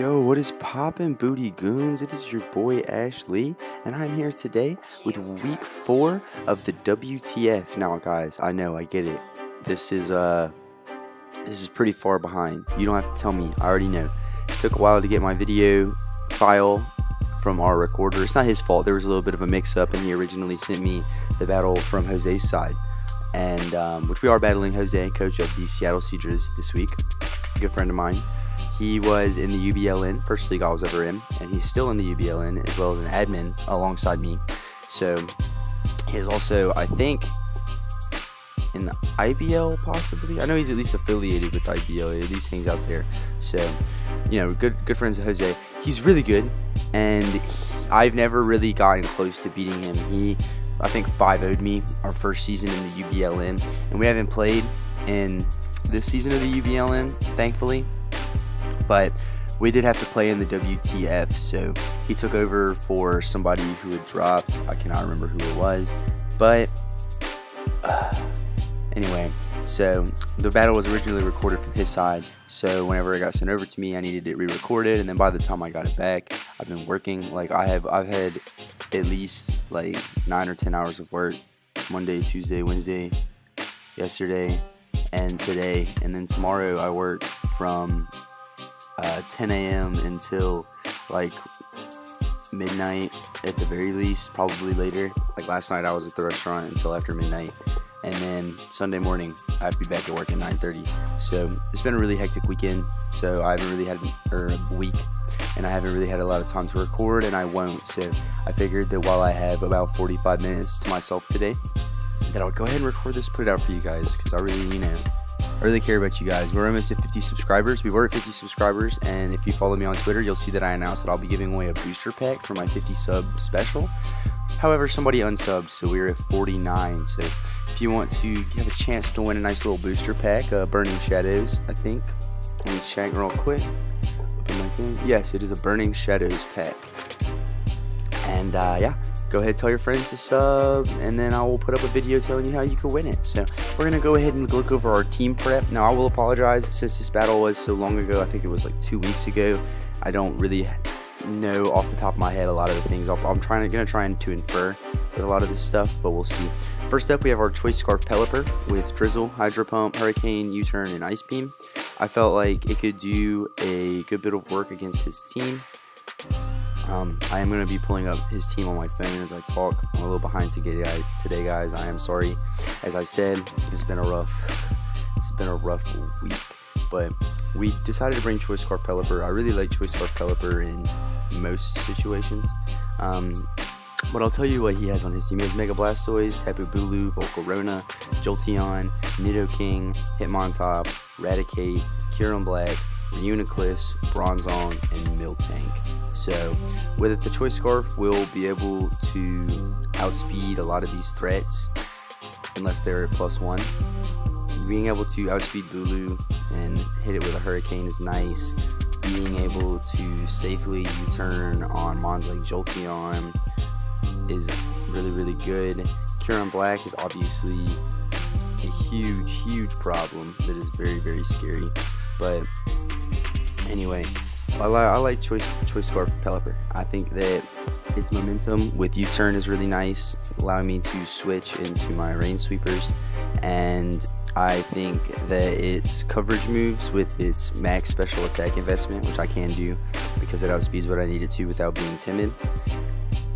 Yo, what is poppin', booty goons? It is your boy Ashley, and I'm here today with week 4 of the WTF. Now, guys, I know, I get it. This is pretty far behind. You don't have to tell me. I already know. It took a while to get my video file from our recorder. It's not his fault. There was a little bit of a mix-up, and he originally sent me the battle from Jose's side, and which we are battling Jose, coach of the Seattle Seadras this week. Good friend of mine. He was in the UBLN, first league I was ever in, and he's still in the UBLN as well as an admin alongside me. So he is also, I think, in the IBL possibly. I know he's at least affiliated with IBL. He at least hangs out there. So, you know, good friends with Jose. He's really good, and I've never really gotten close to beating him. He, I think, 5-0'd me our first season in the UBLN, and we haven't played in this season of the UBLN, thankfully. But we did have to play in the WTF, so he took over for somebody who had dropped. I cannot remember who it was, but anyway, so the battle was originally recorded from his side, so whenever it got sent over to me, I needed it re-recorded, and then by the time I got it back, I've been working. Like, I've had at least like 9 or 10 hours of work, Monday, Tuesday, Wednesday, yesterday, and today, and then tomorrow I work from 10 a.m. until like midnight at the very least, probably later. Like last night I was at the restaurant until after midnight, and then Sunday morning I have to be back at work at 9:30. So it's been a really hectic weekend, so I haven't really had a week, and I haven't really had a lot of time to record, and I won't. So I figured that while I have about 45 minutes to myself today, that I would go ahead and record this, put it out for you guys, because I really care about you guys. We're almost at 50 subscribers. We were at 50 subscribers, and if you follow me on Twitter, you'll see that I announced that I'll be giving away a booster pack for my 50 sub special. However, somebody unsubbed, so we're at 49. So if you want to have a chance to win a nice little booster pack, Burning Shadows, I think. Let me check real quick. Open my thing. Yes, it is a Burning Shadows pack. And yeah, go ahead, tell your friends to sub, and then I will put up a video telling you how you can win it. So we're going to go ahead and look over our team prep. Now, I will apologize since this battle was so long ago. I think it was like 2 weeks ago. I don't really know off the top of my head a lot of the things. I'm going to try to infer with a lot of this stuff, but we'll see. First up, we have our Choice Scarf Pelipper with Drizzle, Hydro Pump, Hurricane, U-Turn, and Ice Beam. I felt like it could do a good bit of work against his team. I am going to be pulling up his team on my phone as I talk. I'm a little behind today, guys. I am sorry. As I said, it's been a rough week, but we decided to bring Choice Scarf Pelipper. I really like Choice Scarf Pelipper in most situations. But I'll tell you what he has on his team. He has Mega Blastoise, Tapu Bulu, Volcarona, Jolteon, Nidoking, Hitmontop, Raticate, Kyurem Black, Uniclus, Bronzong, and Miltank. So with it, the Choice Scarf will be able to outspeed a lot of these threats unless they're at +1. Being able to outspeed Bulu and hit it with a Hurricane is nice. Being able to safely U-turn on mons like Jolteon is really good. Kyurem Black is obviously a huge problem that is very scary. But anyway, I like Choice Scarf Pelipper. I think that its momentum with U-turn is really nice, allowing me to switch into my Rain Sweepers, and I think that its coverage moves with its max special attack investment, which I can do because it outspeeds what I need it to without being timid,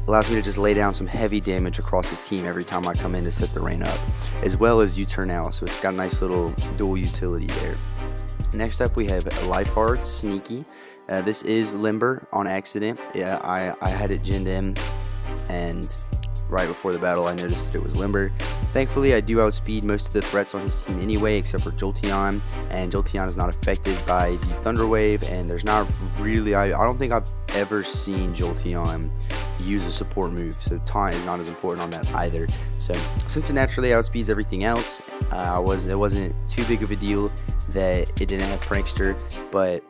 allows me to just lay down some heavy damage across his team every time I come in to set the Rain up, as well as U-turn out, so it's got a nice little dual utility there. Next up, we have Liepard Sneaky. This is Limber on accident. Yeah, I had it ginned in, and right before the battle I noticed that it was Limber. Thankfully, I do outspeed most of the threats on his team anyway, except for Jolteon, and Jolteon is not affected by the Thunder Wave, and there's not really, I don't think I've ever seen Jolteon use a support move, so Taunt is not as important on that either. So since it naturally outspeeds everything else, it wasn't too big of a deal that it didn't have Prankster, but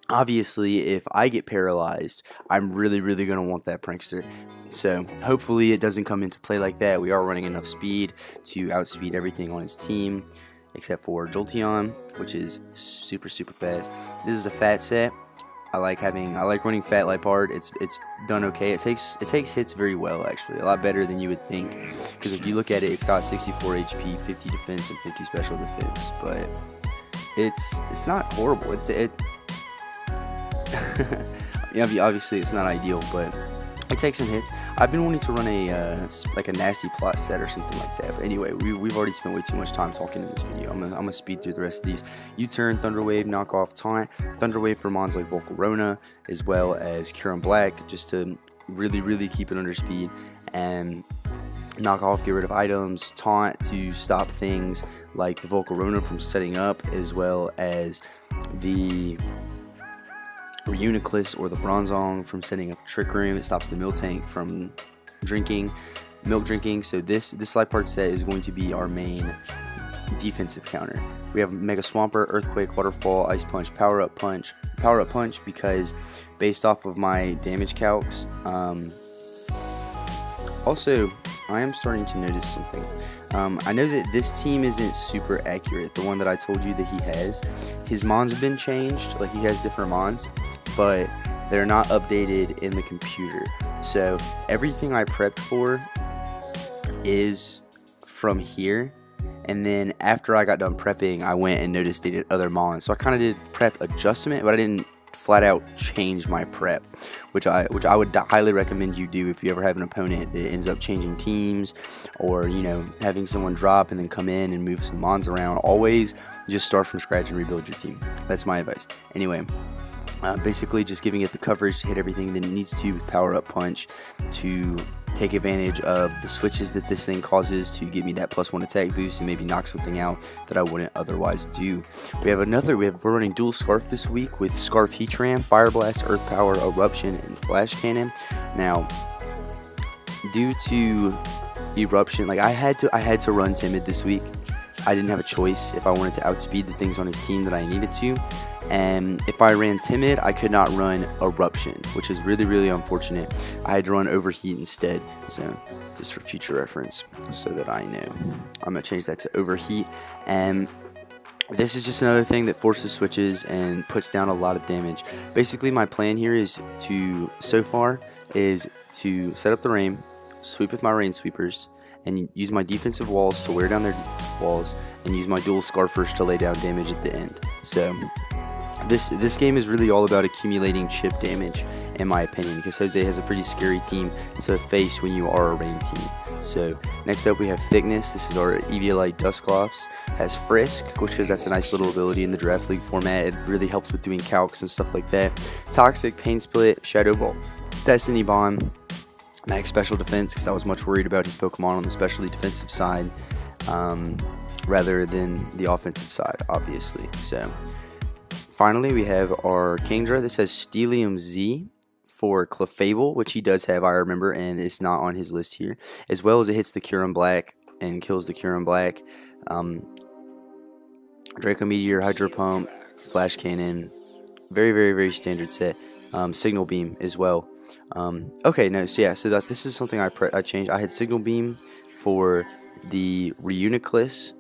obviously if I get paralyzed, I'm really going to want that Prankster. So hopefully it doesn't come into play like that. We are running enough speed to outspeed everything on his team, except for Jolteon, which is super fast. This is a fat set. I like running Fat Leopard. It's done okay. It takes hits very well, actually, a lot better than you would think. Because if you look at it, it's got 64 HP, 50 defense, and 50 special defense. But it's not horrible. Yeah, obviously it's not ideal, but it takes some hits. I've been wanting to run a like a nasty plot set or something like that. But anyway, we've already spent way too much time talking in this video. I'm gonna speed through the rest of these. U-turn, Thunder Wave, knock off, taunt, Thunder Wave for mons like Volcarona, as well as Cure and Black, just to really keep it under speed, and knock off, get rid of items, taunt to stop things like the Volcarona from setting up, as well as the Reuniclus or the Bronzong from setting up Trick Room. It stops the Miltank from milk drinking. So this Leopard set is going to be our main defensive counter. We have Mega Swampert, Earthquake, Waterfall, Ice Punch, Power Up Punch, because based off of my damage calcs. Also, I am starting to notice something. I know that this team isn't super accurate. The one that I told you that he has, his mons have been changed. Like, he has different mons, but they're not updated in the computer. So everything I prepped for is from here. And then after I got done prepping, I went and noticed they did other mons. So I kind of did prep adjustment, but I didn't flat out change my prep, which I would highly recommend you do if you ever have an opponent that ends up changing teams, or having someone drop and then come in and move some mons around. Always just start from scratch and rebuild your team. That's my advice. Anyway, basically just giving it the coverage to hit everything that it needs to with Power Up Punch, to take advantage of the switches that this thing causes to give me that +1 attack boost and maybe knock something out that I wouldn't otherwise do. We're running dual Scarf this week with Scarf Heatran, Fire Blast, Earth Power, Eruption, and Flash Cannon. Now, due to Eruption, like I had to run Timid this week. I didn't have a choice if I wanted to outspeed the things on his team that I needed to. And if I ran Timid, I could not run Eruption, which is really unfortunate. I had to run Overheat instead, so just for future reference, so that I know. I'm going to change that to Overheat, and this is just another thing that forces switches and puts down a lot of damage. Basically, my plan here is to set up the rain, sweep with my rain sweepers, and use my defensive walls to wear down their defensive walls, and use my dual Scarfers to lay down damage at the end. So this game is really all about accumulating chip damage, in my opinion, because Jose has a pretty scary team to face when you are a rain team. So next up we have Thickness. This is our Eviolite Dusclops. Has Frisk, because that's a nice little ability in the Draft League format. It really helps with doing calcs and stuff like that. Toxic, Pain Split, Shadow Ball, Destiny Bond, Max Special Defense, because I was much worried about his Pokemon on the specially defensive side rather than the offensive side, obviously. So finally, we have our Kingdra. This has Steelium Z for Clefable, which he does have, I remember, and it's not on his list here. As well as it hits the Kyurem Black and kills the Kyurem Black. Draco Meteor, Hydro Pump, Flash Cannon. Very standard set. Signal Beam as well. Okay, no, so yeah, so this is something I changed. I had Signal Beam for the Reuniclus,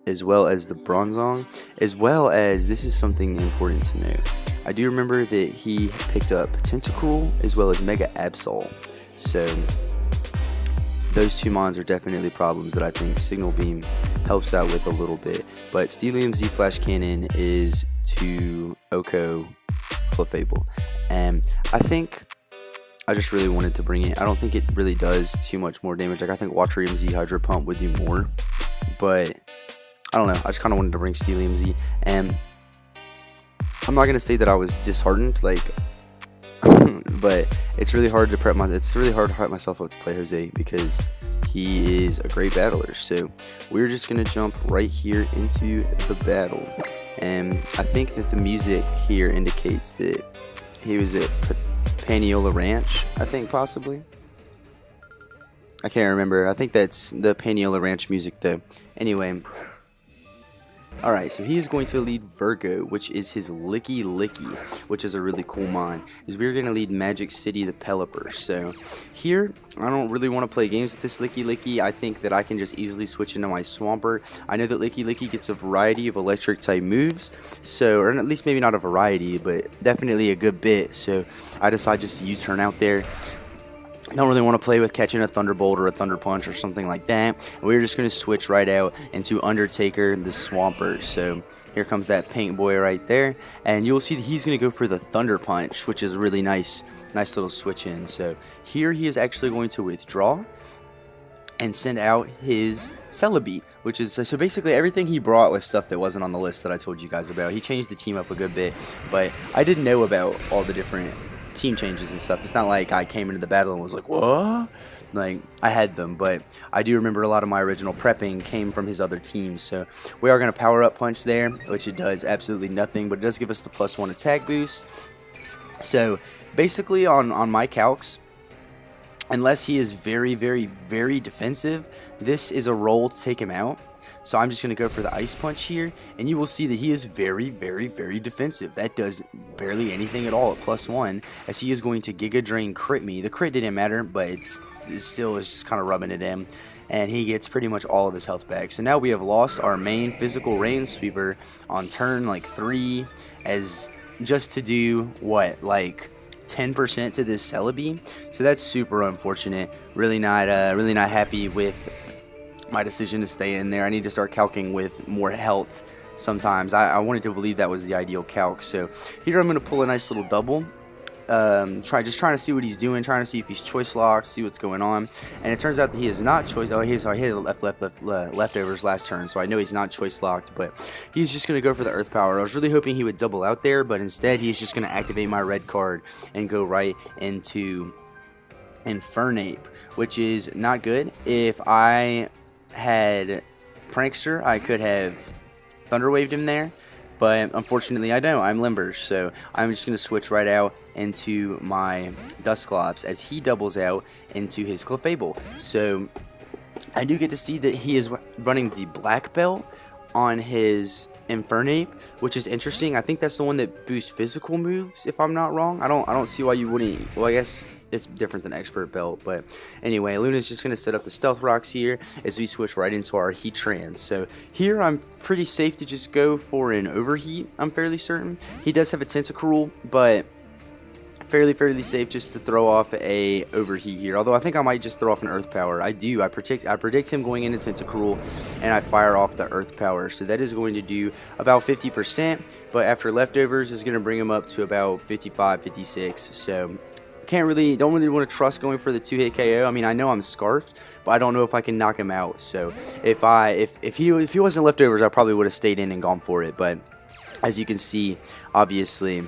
as well as the Bronzong, as well as, this is something important to note, I do remember that he picked up Tentacool as well as Mega Absol. So those two mons are definitely problems that I think Signal Beam helps out with a little bit. But Steelium Z Flash Cannon is to Oko Clefable, and I think I just really wanted to bring it. I don't think it really does too much more damage. Like, I think Waterium Z Hydro Pump would do more, but I don't know. I just kind of wanted to bring Steelium Z, and I'm not gonna say that I was disheartened, like, but it's really hard to prep myself up to play Jose, because he is a great battler. So we're just gonna jump right here into the battle, and I think that the music here indicates that he was at Paniola Ranch, I think, possibly. I can't remember. I think that's the Paniola Ranch music though. Anyway, Alright, so he is going to lead Virgo, which is his Licky Licky, which is a really cool mon. Is we're going to lead Magic City the Pelipper. So here, I don't really want to play games with this Licky Licky. I think that I can just easily switch into my Swampert. I know that Licky Licky gets a variety of electric type moves, so, or at least maybe not a variety, but definitely a good bit. So I decide just to U-turn out there. Don't really want to play with catching a Thunderbolt or a Thunder Punch or something like that. We're just going to switch right out into Undertaker the Swampert. So here comes that Paint Boy right there, and you'll see that he's going to go for the Thunder Punch, which is really nice little switch in. So here he is actually going to withdraw and send out his Celebi, which is, so basically everything he brought was stuff that wasn't on the list that I told you guys about. He changed the team up a good bit, but I didn't know about all the different team changes and stuff. It's not like I came into the battle and was like, what? Like, I had them, but I do remember a lot of my original prepping came from his other teams. So we are going to power up punch there, which it does absolutely nothing, but it does give us the +1 attack boost. So basically on my calcs, unless he is very, very, very defensive, this is a roll to take him out. So I'm just going to go for the Ice Punch here, and you will see that he is very, very, very defensive. That does barely anything at all at +1, as he is going to Giga Drain crit me. The crit didn't matter, but it still is just kind of rubbing it in, and he gets pretty much all of his health back. So now we have lost our main physical Rain Sweeper on turn like 3, as just to do what, like 10% to this Celebi. So that's super unfortunate. Really not happy with my decision to stay in there. I need to start calcing with more health sometimes. I wanted to believe that was the ideal calc. So here I'm going to pull a nice little double. Just trying to see what he's doing, trying to see if he's choice locked, see what's going on. And it turns out that he is not choice. Oh, he had leftovers last turn, so I know he's not choice locked. But he's just going to go for the Earth Power. I was really hoping he would double out there, but instead he's just going to activate my red card and go right into Infernape, which is not good. If I had Prankster, I could have Thunder Waved him there, but unfortunately I don't. I'm Limber, so I'm just going to switch right out into my Dusclops as he doubles out into his Clefable. So I do get to see that he is running the Black Belt on his Infernape, which is interesting. I think that's the one that boosts physical moves, if I'm not wrong. I don't see why you wouldn't. Well, I guess it's different than Expert Belt, but anyway, Luna's just going to set up the Stealth Rocks here as we switch right into our Heatran. So here I'm pretty safe to just go for an Overheat, I'm fairly certain. He does have a Tentacruel, but fairly safe just to throw off a Overheat here. Although I think I might just throw off an Earth Power. I predict him going into Tentacruel, and I fire off the Earth Power. So that is going to do about 50%, but after leftovers is going to bring him up to about 55, 56. So don't really want to trust going for the 2-hit KO. I mean, I know I'm Scarfed, but I don't know if I can knock him out. So if he wasn't leftovers, I probably would have stayed in and gone for it. But as you can see, obviously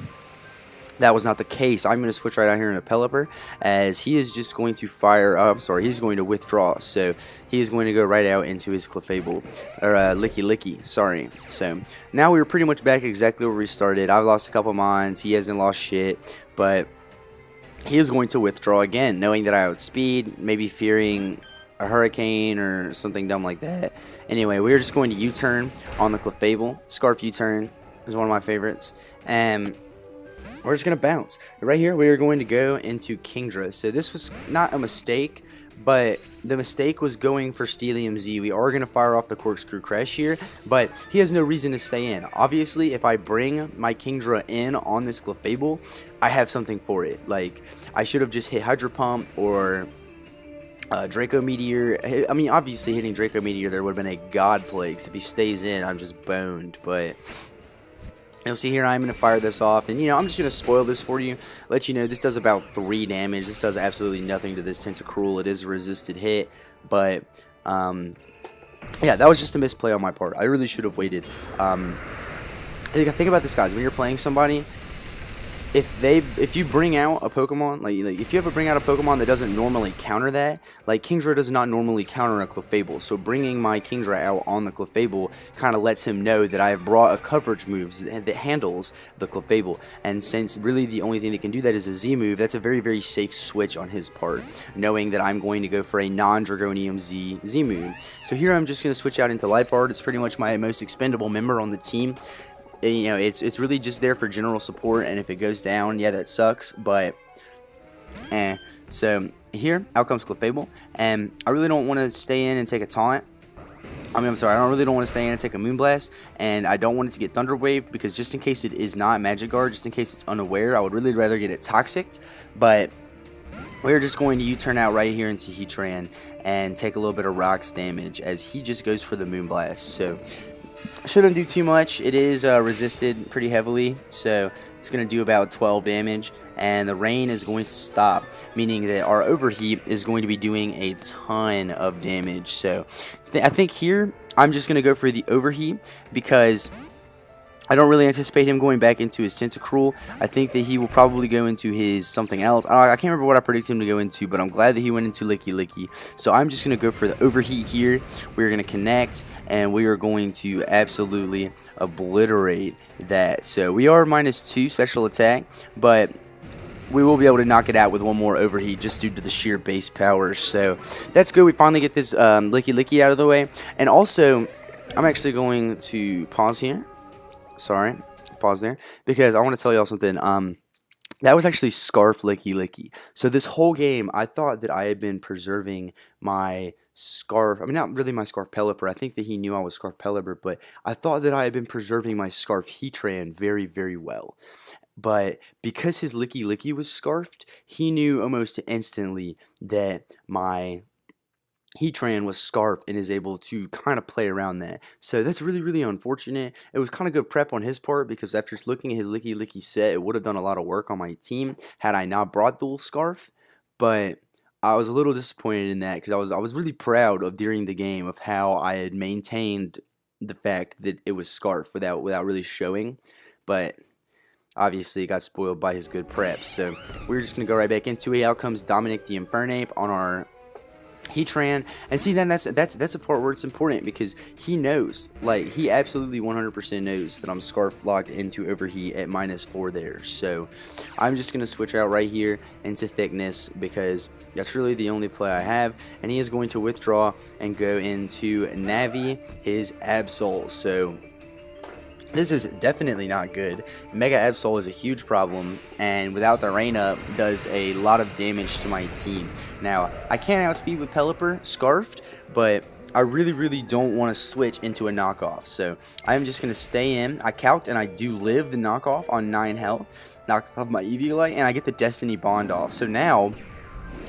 that was not the case. I'm going to switch right out here in a Pelipper, as he is just going to fire. He's going to withdraw. So he is going to go right out into his Clefable, or Licky Licky. Sorry. So now we're pretty much back exactly where we started. I've lost a couple mons. He hasn't lost shit, but he is going to withdraw again, knowing that I outspeed, maybe fearing a Hurricane or something dumb like that. Anyway, we're just going to U-turn on the Clefable. Scarf U-turn is one of my favorites. And we're just going to bounce. Right here, we are going to go into Kingdra. So this was not a mistake, but the mistake was going for Steelium Z. We are going to fire off the Corkscrew Crash here, but he has no reason to stay in. Obviously, if I bring my Kingdra in on this Clefable, I have something for it. Like, I should have just hit Hydro Pump or Draco Meteor. I mean, obviously hitting Draco Meteor there would have been a god play, 'cause if he stays in, I'm just boned. But you'll see here I'm going to fire this off, and I'm just going to spoil this for you, let you know this does about 3 damage. This does absolutely nothing to this Tentacruel. It is a resisted hit, but yeah, that was just a misplay on my part. I really should have waited. Think about this, guys. When you're playing somebody, if you bring out a Pokemon, like if you ever bring out a Pokemon that doesn't normally counter that, like Kingdra does not normally counter a Clefable, so bringing my Kingdra out on the Clefable kind of lets him know that I have brought a coverage move that handles the Clefable, and since really the only thing that can do that is a Z move, that's a very, very safe switch on his part, knowing that I'm going to go for a non-Dragonium Z move. So here I'm just going to switch out into Liepard. It's pretty much my most expendable member on the team. You know, it's really just there for general support, and if it goes down, yeah, that sucks, but so here out comes Clefable, and I really don't want to stay in and take a taunt. I mean, I'm sorry, I really don't want to stay in and take a Moonblast, and I don't want it to get Thunder Waved, because just in case it is not Magic Guard, just in case it's unaware, I would really rather get it Toxic. But we're just going to U-turn out right here into Heatran and take a little bit of Rocks damage as he just goes for the Moonblast. So shouldn't do too much. It is resisted pretty heavily, so it's going to do about 12 damage, and the rain is going to stop, meaning that our Overheat is going to be doing a ton of damage. So I think here I'm just going to go for the Overheat, because I don't really anticipate him going back into his Tentacruel. I think that he will probably go into his something else. I can't remember what I predicted him to go into, but I'm glad that he went into Licky Licky. So I'm just going to go for the Overheat here. We're going to connect, and we are going to absolutely obliterate that. So we are -2 special attack, but we will be able to knock it out with one more Overheat just due to the sheer base power. So that's good. We finally get this Licky Licky out of the way. And also, I'm actually going to pause here. Sorry, pause there, because I want to tell y'all something. That was actually Scarf Licky Licky. So this whole game, I thought that I had been preserving my Scarf. I mean, not really my Scarf Pelipper. I think that he knew I was Scarf Pelipper, but I thought that I had been preserving my Scarf Heatran very, very well. But because his Licky Licky was scarfed, he knew almost instantly that my Heatran was scarfed and is able to kind of play around that. So that's really, really unfortunate. It was kind of good prep on his part, because after looking at his Licky Licky set, it would have done a lot of work on my team had I not brought dual scarf. But I was a little disappointed in that, because I was really proud of during the game of how I had maintained the fact that it was scarf without really showing. But obviously it got spoiled by his good preps. So we're just gonna go right back into it. Out comes Dominic the Infernape on our Heatran, and see, then that's a part where it's important, because he knows, like, he absolutely 100% knows that I'm Scarf locked into Overheat at -4 there. So I'm just gonna switch out right here into Thickness, because that's really the only play I have, and he is going to withdraw and go into Navi, his Absol. So this is definitely not good. Mega Absol is a huge problem, and without the rain up, does a lot of damage to my team. Now, I can't outspeed with Pelipper, Scarfed, but I really, really don't want to switch into a knockoff. So I'm just going to stay in. I calced, and I do live the knockoff on 9 health. Knocks off my Eviolite, and I get the Destiny Bond off. So now,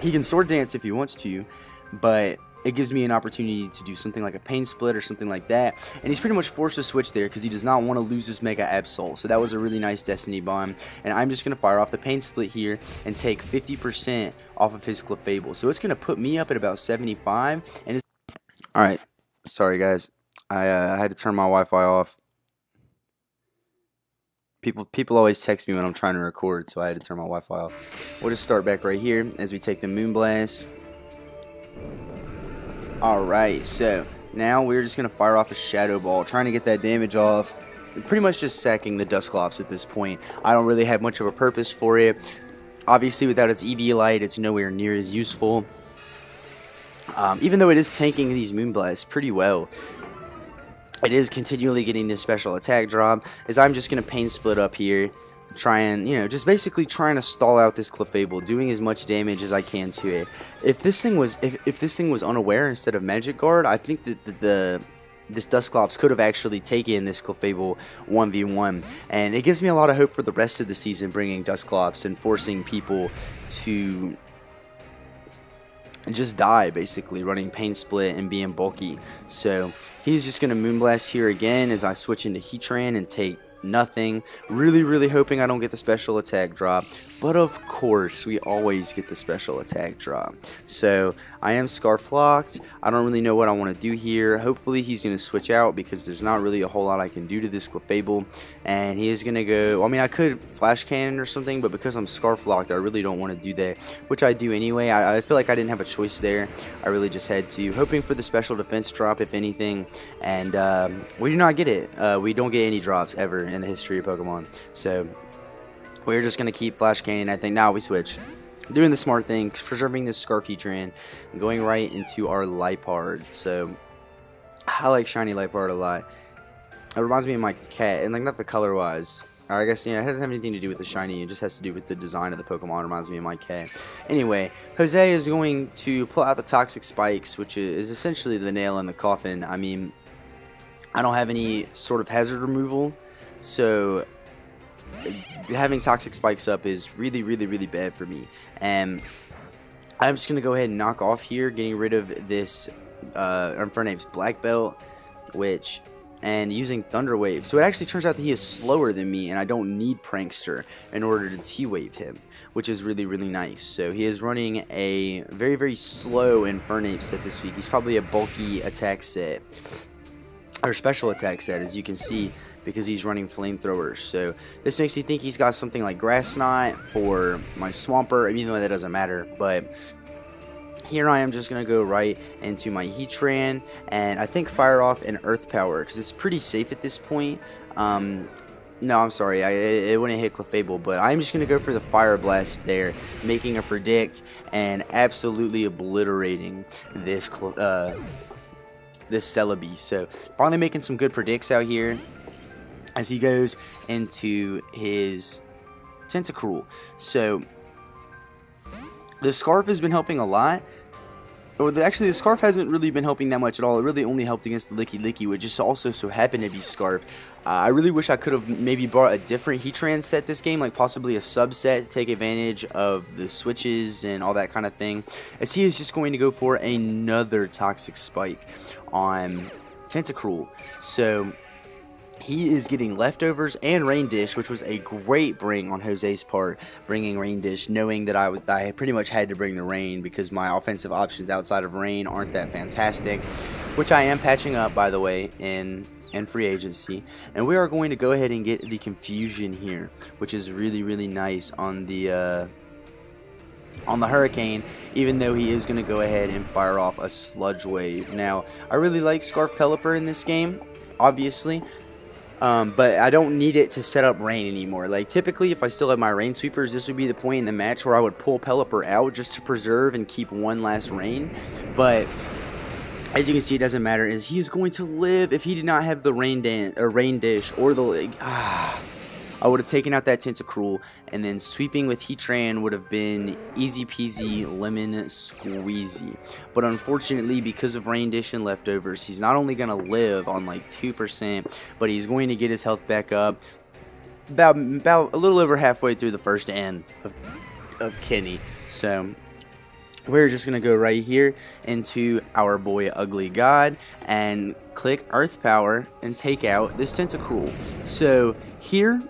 he can Sword Dance if he wants to, but it gives me an opportunity to do something like a Pain Split or something like that, and he's pretty much forced to switch there because he does not want to lose his Mega Absol. So that was a really nice Destiny Bomb, and I'm just going to fire off the Pain Split here and take 50% off of his Clefable. So it's going to put me up at about 75. And alright, sorry guys, I had to turn my Wi-Fi off. People always text me when I'm trying to record, so I had to turn my Wi-Fi off. We'll just start back right here as we take the Moonblast. Alright, so now we're just going to fire off a Shadow Ball, trying to get that damage off. Pretty much just sacking the Dusclops at this point. I don't really have much of a purpose for it. Obviously, without its Eviolite, it's nowhere near as useful. Even though it is tanking these Moonblasts pretty well, it is continually getting this special attack drop, as I'm just going to Pain Split up here. Trying, you know, just basically trying to stall out this Clefable, doing as much damage as I can to it. If this thing was unaware instead of Magic Guard, I think that this Dusclops could have actually taken this Clefable 1v1, and it gives me a lot of hope for the rest of the season, bringing Dusclops and forcing people to just die, basically running Pain Split and being bulky. So he's just gonna Moonblast here again as I switch into Heatran and take nothing. Really hoping I don't get the special attack drop, but of course we always get the special attack drop. So I am scarf locked. I don't really know what I want to do here. Hopefully he's going to switch out, because there's not really a whole lot I can do to this Clefable, and he is going to go, I mean, I could flash cannon or something, but because I'm scarf locked, I really don't want to do that, which I do anyway. I feel like I didn't have a choice there. I really just had to, hoping for the special defense drop if anything, and we do not get it. We don't get any drops ever in the history of Pokemon, so we're just going to keep flash cannon. I think now we switch, doing the smart thing, preserving this Scarf Heatran, and going right into our Lipard. So I like shiny Lipard a lot. It reminds me of my cat, and like not the color wise, or I guess, you know, it doesn't have anything to do with the shiny, it just has to do with the design of the Pokemon. It reminds me of my cat. Anyway, Jose is going to pull out the Toxic Spikes, which is essentially the nail in the coffin. I mean, I don't have any sort of hazard removal, so having Toxic Spikes up is really bad for me. And I'm just going to go ahead and knock off here, getting rid of this Infernape's Black Belt, and using Thunder Wave. So it actually turns out that he is slower than me, and I don't need Prankster in order to T-Wave him, which is really nice. So he is running a very slow Infernape set this week. He's probably a bulky attack set, or special attack set, as you can see, because he's running flamethrowers. So this makes me think he's got something like Grass Knot for my Swampert, even though that doesn't matter. But here I am just going to go right into my Heatran, and I think fire off an Earth Power, because it's pretty safe at this point. No, I'm sorry, it wouldn't hit Clefable, but I'm just going to go for the Fire Blast there, making a Predict and absolutely obliterating this Celebi. So finally making some good predicts out here as he goes into his Tentacruel. So the Scarf has been helping a lot. Actually, the Scarf hasn't really been helping that much at all. It really only helped against the Licky, which just also so happened to be Scarf. I really wish I could have maybe brought a different Heatran set this game, like possibly a subset to take advantage of the switches and all that kind of thing, as he is just going to go for another Toxic Spike on Tentacruel. So he is getting Leftovers and Rain Dish, which was a great bring on Jose's part, bringing Rain Dish, knowing that I pretty much had to bring the Rain because my offensive options outside of Rain aren't that fantastic, which I am patching up, by the way, in free agency. And we are going to go ahead and get the Confusion here, which is really nice on the Hurricane, even though he is going to go ahead and fire off a Sludge Wave. Now, I really like Scarf Pelipper in this game, obviously, but I don't need it to set up Rain anymore. Like, typically, if I still have my Rain Sweepers, this would be the point in the match where I would pull Pelipper out just to preserve and keep one last Rain. But as you can see, it doesn't matter, as he is going to live. If he did not have the Rain Dish or the I would have taken out that Tentacruel, and then sweeping with Heatran would have been easy peasy lemon squeezy. But unfortunately, because of Rain Dish and Leftovers, he's not only going to live on like 2%, but he's going to get his health back up about a little over halfway through the first end of Kenny. So we're just going to go right here into our boy Ugly God and click Earth Power and take out this Tentacruel. So here,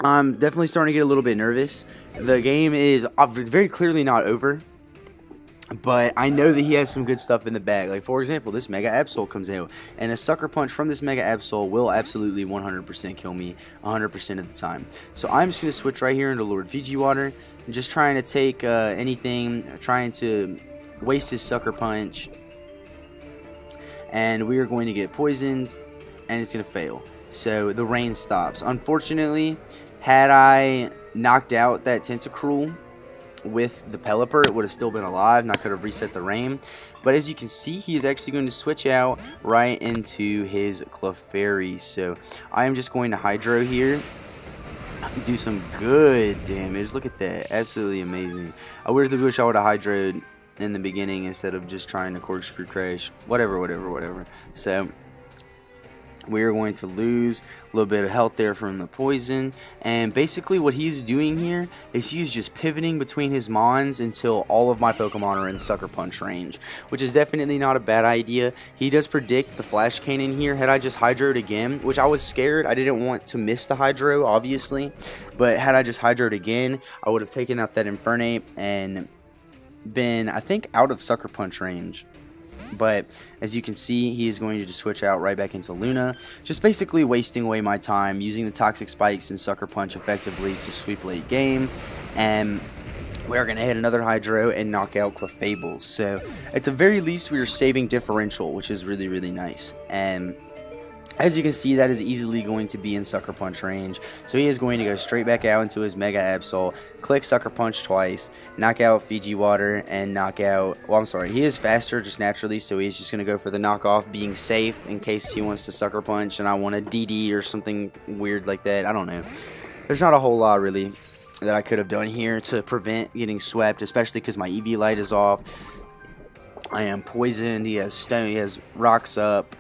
I'm definitely starting to get a little bit nervous. The game is very clearly not over, but I know that he has some good stuff in the bag. Like, for example, this Mega Absol comes out, and a Sucker Punch from this Mega Absol will absolutely 100% kill me 100% of the time. So I'm just going to switch right here into Lord Fiji Water, and just trying to take anything, trying to waste his Sucker Punch, and we are going to get poisoned, and it's going to fail. So the rain stops. Unfortunately, had I knocked out that Tentacruel with the Pelipper, it would have still been alive, and I could have reset the rain. But as you can see, he is actually going to switch out right into his Clefairy. So I am just going to Hydro here, do some good damage. Look at that, absolutely amazing. I really wish I would have Hydroed in the beginning instead of just trying to Corkscrew Crash. Whatever. So we're going to lose a little bit of health there from the poison. And basically what he's doing here is he's just pivoting between his mons until all of my Pokemon are in Sucker Punch range, which is definitely not a bad idea. He does predict the Flash Cannon here. Had I just Hydroed again, which I was scared, I didn't want to miss the Hydro obviously, but had I just Hydroed again, I would have taken out that Infernape and been, I think, out of Sucker Punch range. But as you can see, he is going to just switch out right back into Luna, just basically wasting away my time, using the Toxic Spikes and Sucker Punch effectively to sweep late game. And we are going to hit another Hydro and knock out Clefable. So at the very least, we are saving differential, which is really, really nice. And as you can see, that is easily going to be in Sucker Punch range. So he is going to go straight back out into his Mega Absol, click Sucker Punch twice, knock out Fiji Water, and knock out... Well, I'm sorry, he is faster just naturally, so he's just going to go for the knockoff, being safe in case he wants to Sucker Punch and I want a DD or something weird like that. I don't know. There's not a whole lot, really, that I could have done here to prevent getting swept, especially because my EV light is off. I am poisoned. He has stone. He has rocks up.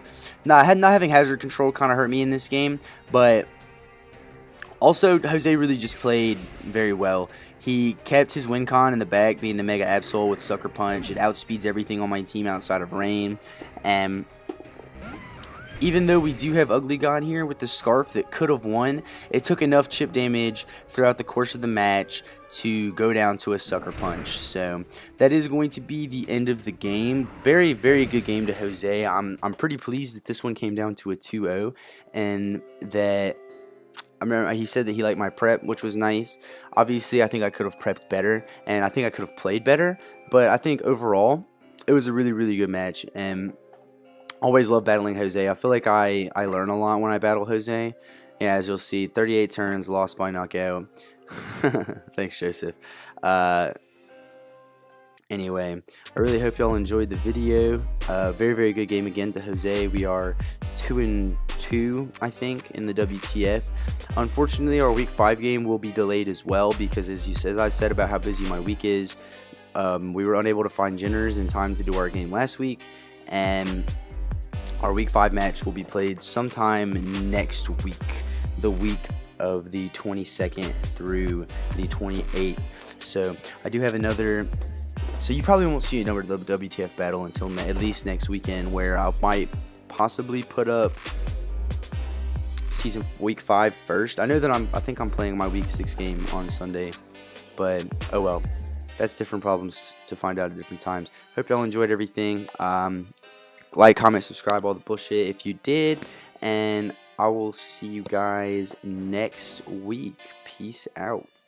Not having hazard control kind of hurt me in this game, but also Jose really just played very well. He kept his win con in the back, being the Mega Absol with Sucker Punch. It outspeeds everything on my team outside of Rain. And even though we do have Ugly God here with the Scarf that could have won, it took enough chip damage throughout the course of the match to go down to a Sucker Punch. So that is going to be the end of the game. Very, very good game to Jose. I'm pretty pleased that this one came down to a 2-0, and that I remember he said that he liked my prep, which was nice. Obviously, I think I could have prepped better, and I think I could have played better, but I think overall it was a really, really good match. And always love battling Jose. I feel like I learn a lot when I battle Jose. Yeah, as you'll see, 38 turns, lost by knockout. Thanks, Joseph. Anyway, I really hope y'all enjoyed the video. Very, very good game again to Jose. We are 2-2, I think, in the WTF. Unfortunately, our week 5 game will be delayed as well because, as I said about how busy my week is, we were unable to find Jenners in time to do our game last week, and our week 5 match will be played sometime next week, the week of the 22nd through the 28th. So I do have another, so you probably won't see another WTF battle until at least next weekend, where I might possibly put up week 5 first. I know that I think I'm playing my week 6 game on Sunday, but oh well, that's different problems to find out at different times. Hope y'all enjoyed everything. Like, comment, subscribe, all the bullshit if you did, and I will see you guys next week. Peace out.